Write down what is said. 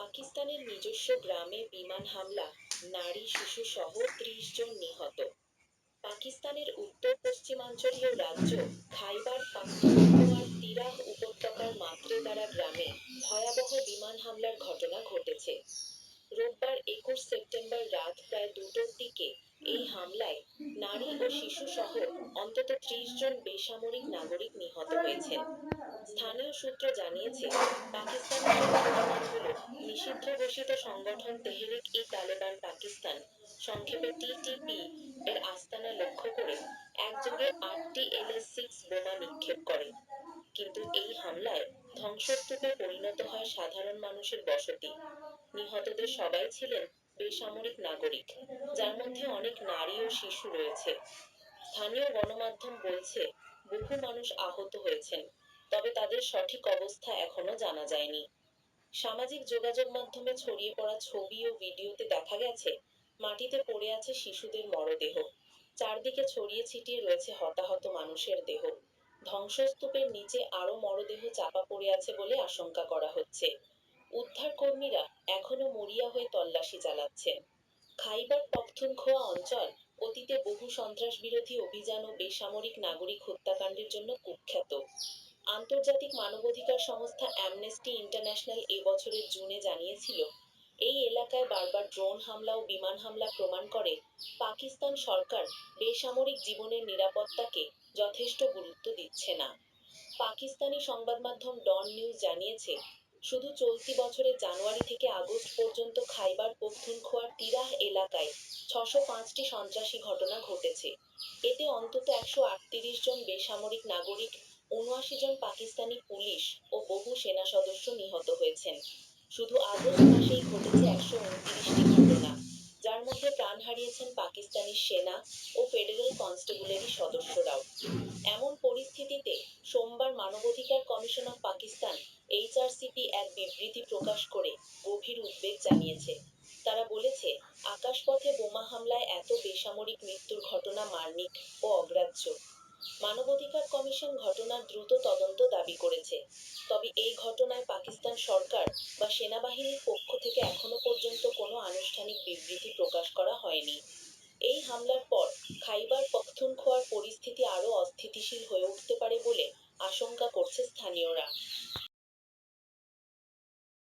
পাকিস্তানের নিজস্ব গ্রামে বিমান হামলা, নারী শিশু সহ ৩০ জন নিহত। পাকিস্তানের উত্তর পশ্চিমাঞ্চলীয় রাজ্য খাইবার পাখতুনখোয়ার তিরাহ উপত্যকার মাত্রেদারা গ্রামে ভয়াবহ বিমান হামলার ঘটনা ঘটেছে। রোববার ২১ সেপ্টেম্বর রাত প্রায় ২টোর দিকে এই হামলায় নারী ও শিশু সহ অন্তত ৩০ জন বেসামরিক নাগরিক নিহত হয়েছেন। স্থানীয় সূত্র জানিয়েছে, পাকিস্তানি সেনা বাহিনী হল নিষিদ্ধ ঘোষিত সংগঠন তেহরিক-ই-তালেবান পাকিস্তান, সংক্ষেপে টিটিপি, এর আস্তানা লক্ষ্য করে একযোগে ৮টি LS-6 বোমা নিক্ষেপ করে। কিন্তু এই হামলায় ধ্বংসস্তূপে পরিণত হয় সাধারণ মানুষের বসতি। নিহতদের সবাই ছিলেন বেসামরিক নাগরিক, যার মধ্যে অনেক নারী ও শিশু রয়েছে। স্থানীয় গণমাধ্যম বলছে, বহু মানুষ আহত হয়েছেন, তবে তাদের সঠিক অবস্থা এখনো জানা যায়নি। সামাজিক যোগাযোগ মাধ্যমে ছড়িয়ে পড়া ছবি ও ভিডিওতে দেখা গেছে, মাটিতে পড়ে আছে শিশুদের মরদেহ। চারদিকে ছড়িয়ে ছিটিয়ে রয়েছে হতাহত মানুষের দেহ। ধ্বংসস্তূপের নিচে আরও মরদেহ চাপা পড়ে আছে বলে আশঙ্কা করা হচ্ছে। উদ্ধারকর্মীরা এখনো মরিয়া হয়ে তল্লাশি চালাচ্ছেন। খাইবার পখতুনখোয়া অঞ্চল অতীতে বহু সন্ত্রাসবিরোধী অভিযান ও বেসামরিক নাগরিক হত্যাকাণ্ডের জন্য কুখ্যাত। আন্তর্জাতিক মানবাধিকার সংস্থা অ্যামনেস্টি ইন্টারন্যাশনাল এবছরের জুনে জানিয়েছিল, এই এলাকায় বারবার ড্রোন হামলা ও বিমান হামলা প্রমাণ করে পাকিস্তান সরকার বেসামরিক জীবনের নিরাপত্তাকে যথেষ্ট গুরুত্ব দিচ্ছে না। পাকিস্তানি সংবাদমাধ্যম ডন নিউজ জানিয়েছে, শুধু চলতি বছরের জানুয়ারি থেকে আগস্ট পর্যন্ত খাইবার পখতুনখোয়ার তিরাহ এলাকায় ৬০৫টি সন্ত্রাসী ঘটনা ঘটেছে। এতে অন্তত ১৩৮ জন বেসামরিক নাগরিক, ৭৯ জন পাকিস্তানি পুলিশ ও বহু সেনা সদস্য নিহত হয়েছেন। শুধু আগস্ট মাসেই ঘটেছে ১২৯টি ঘটনা, যার মধ্যে প্রাণ হারিয়েছেন পাকিস্তানি সেনা ও ফেডারেল কনস্টেবলেরই সদস্যরাও। এমন পরিস্থিতিতে সোমবার মানবাধিকার কমিশন অফ পাকিস্তান HRCP এক বিবৃতি প্রকাশ করে গভীর উদ্বেগ জানিয়েছে। তারা বলেছে, আকাশপথে বোমা হামলায় এত বেসামরিক মৃত্যুর ঘটনা মার্মিক ও অগ্রাহ্য। মানবাধিকার কমিশন ঘটনার দ্রুত তদন্ত দাবি করেছে, তবে এই ঘটনায় পাকিস্তান সরকার বা সেনাবাহিনীর পক্ষ থেকে এখনো পর্যন্ত কোনো আনুষ্ঠানিক বিবৃতি প্রকাশ করা হয়নি। এই হামলার পর খাইবার পখতুনখোয়ার পরিস্থিতি আরও অস্থিতিশীল হয়ে উঠতে পারে বলে আশঙ্কা করছে স্থানীয়রা।